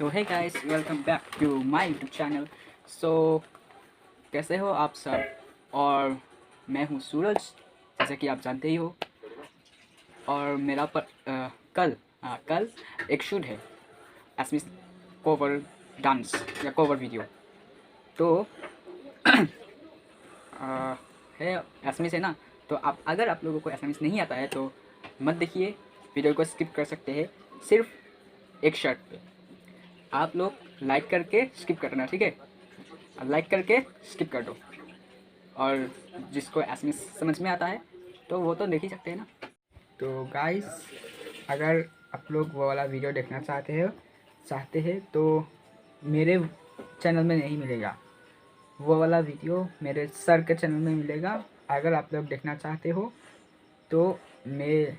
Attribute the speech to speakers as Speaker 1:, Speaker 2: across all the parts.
Speaker 1: तो hey guys, welcome back to my YouTube channel. So कैसे हो आप सब। और मैं हूँ सूरज, जैसे कि आप जानते ही हो। और मेरा कल एक शूट है, एसमिस कवर डांस या कवर वीडियो। तो है एसमिस है ना। तो अगर आप लोगों को एसमिस नहीं आता है तो मत देखिए, वीडियो को स्किप कर सकते हैं। सिर्फ एक शर्ट पे आप लोग लाइक करके स्किप करना, ठीक है। लाइक करके स्किप कर दो। और जिसको एसएमएस समझ में आता है तो वो तो देख ही सकते हैं ना। तो गाइस, अगर आप लोग वो वाला वीडियो देखना चाहते हैं तो मेरे चैनल में नहीं मिलेगा। वो वाला वीडियो मेरे सर के चैनल में मिलेगा। अगर आप लोग देखना चाहते हो तो मैं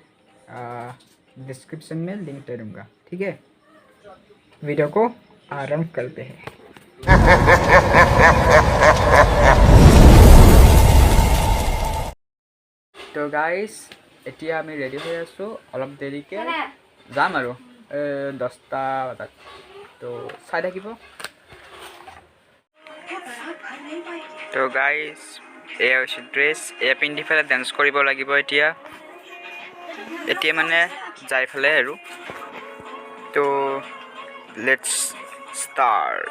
Speaker 1: डिस्क्रिप्शन में लिंक दे दूँगा, ठीक है। वीडियो को आरंभ करते हैं। तो गाइस, এতিয়া আমি ৰেডি হৈ আছোঁ। অলপ দেৰিকৈ যাম আৰু 10টা বজাত। তো চাই থাকিব। তো গাইস, এয়া হৈছে ড্ৰেছ। এয়া পিন্ধি পেলাই ডান্স কৰিব লাগিব। এতিয়া মানে যাই পেলাই আৰু। তো লেটছ ষ্টাৰ্ট।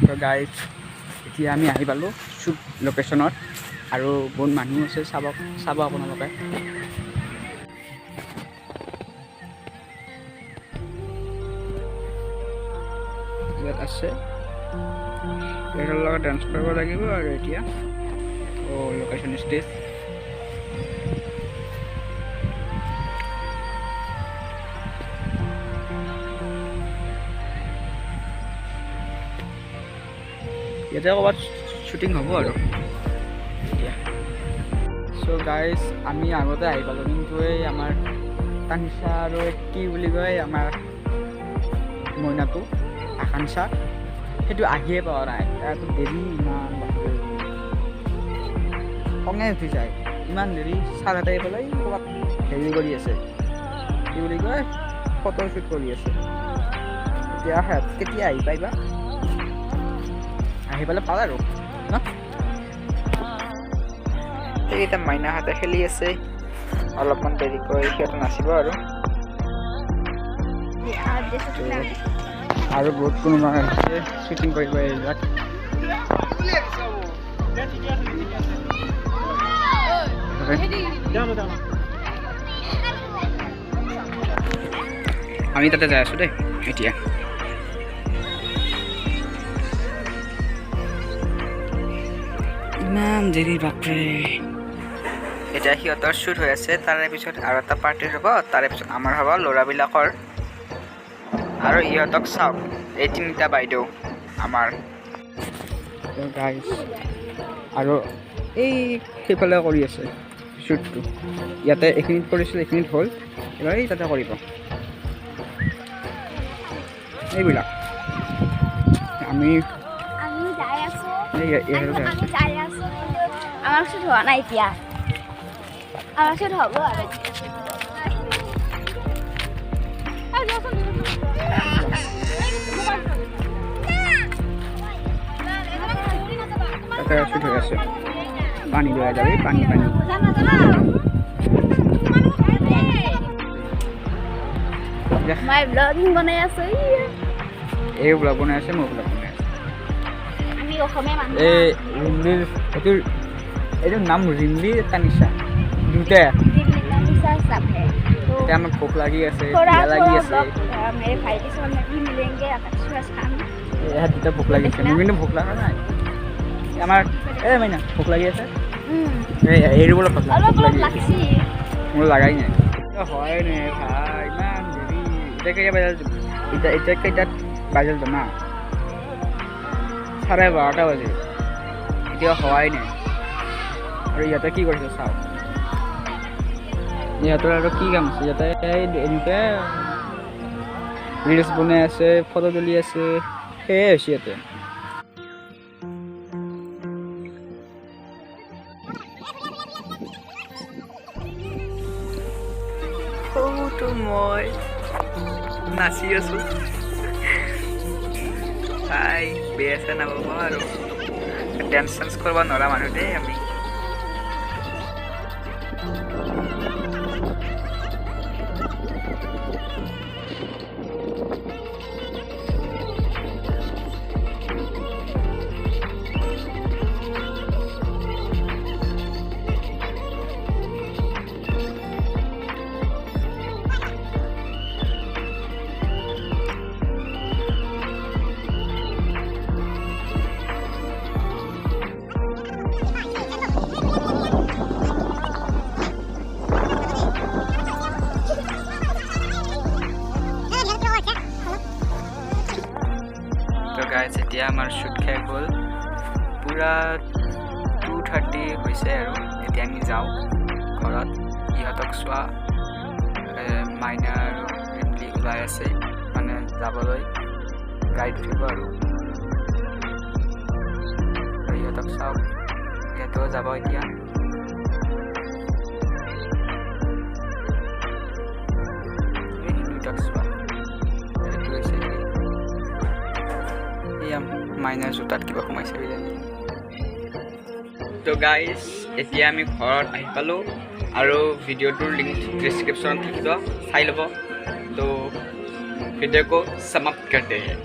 Speaker 1: তো গাইজ, এতিয়া আমি আহি পালোঁ শ্বুট লোকেশ্যনত। আৰু বহুত মানুহ আছে, চাব আপোনালোকে। ইয়াত আছে, ইয়াৰ লগত ডান্স কৰিব লাগিব। আৰু এতিয়া লোকেশ্যন ষ্টেজ। ইয়াতে ক'ৰবাত শ্বুটিং হ'ব আৰু এতিয়া। চ' গাইজ, আমি আগতে আহি পালোঁ, কিন্তু এই আমাৰ তানিশা আৰু কি বুলি কয় আমাৰ মইনাটো আকাংক্ষা, সেইটো আহিয়ে পোৱা নাই। তাতো দেৰি ইমান, খঙে উঠি যায়। ইমান দেৰি। ছাৰ এটাই পেলাই ক'ৰবাত হেৰি কৰি আছে, কি বুলি কয়, ফটো শ্বুট কৰি আছে। এতিয়া কেতিয়া আহি পাই বা, আহি পালে ভাল আৰু ন। সেইকেইটা মাইনাহঁতে খেলি আছে। অলপমান দেৰিকৈ সিহঁতে নাচিব আৰু বহুত কোনোবা আহিছে শ্বুটিং কৰিব এইবিলাক। আমি তাতে যাই আছোঁ দেই এতিয়া। ইমান দেৰি, বাপৰে। এতিয়া সিহঁতৰ শ্বুট হৈ আছে, তাৰে পিছত আৰু এটা পাৰ্টি হ'ব, তাৰে পিছত আমাৰ হ'ব ল'ৰাবিলাকৰ। আৰু ইহঁতক চাওক, এই তিনিটা বাইদেউ আমাৰ। আৰু এই সেইফালে কৰি আছে শ্বুটটো। ইয়াতে এইখিনিত কৰিছিল, এইখিনিত হ'ল, এবাৰ এই তাতে কৰিব। এইবিলাক আমি যাই আছোঁ। আমাৰ শ্বুট হোৱা নাই এতিয়া, আমাৰ শ্বুট হ'ব আৰু। তাতে শ্বুট হৈ আছে। পানী লৈ যাবি, পানী। মই ব্লগিং বনাই আছোঁ। এই ব্লগ বনাই আছে, মই ব্লগ বনাই আছোঁ। আমি অসমীয়া মানুহ। এই ৰিমলিৰ এইটোৰ নাম ৰিমলি তানিশা দুটাই। এতিয়া আমাক ভোক লাগি আছে, লাগি আছে। ইয়াত দুটা ভোক লাগিছে, মোৰ কিন্তু ভোক লগা নাই। আমাৰ এই মাইনা ভোক লাগি আছে। এই বোলে ভোক লাগি আছে, মোৰ লাগাই নাই। হয় নে ভাই, ইমান দেৰি। এতিয়া কেইটা বাজিল, এতিয়া কেইটাত বাজিল জানা? 12:30 বাজিল, এতিয়া হোৱাই নাই। আৰু ইয়াতে কি কৰিছে চাওক, ইহঁতৰ আৰু কি কাম আছে। ইয়াতে এনেকৈ ৰিলচ বনাই আছে, ফটো তুলি আছে, সেয়াই হৈছে ইয়াতে। মই নাচি আছোঁ ভাই বেয়া চেয়া নাপাব আৰু ডেন্স চেন্স কৰিব নোৱাৰা মানুহ দেই আমি তো গাইজ এতিয়া আমাৰ শ্বুট শেষ হ'ল পূৰা 2:30 হৈছে আৰু এতিয়া আমি যাওঁ ঘৰত ইহঁতক চোৱা মাইনা আৰু ফ্ৰেণ্ডলি ওলাই আছে মানে যাবলৈ গাড়ীত উঠিব আৰু ইহঁতক চাওক ইহঁতেও যাব এতিয়া দুটাক চোৱা এইটো হৈছে মাইনাৰ জোতাত কিবা সোমাইছে বিজানি তো গাইজ এতিয়া আমি ঘৰত আহি পালোঁ আৰু ভিডিঅ'টোৰ লিংক ডিছক্ৰিপশ্যনত থাকিব চাই ল'ব তো ভিডিঅ' को समाप्त करते हैं।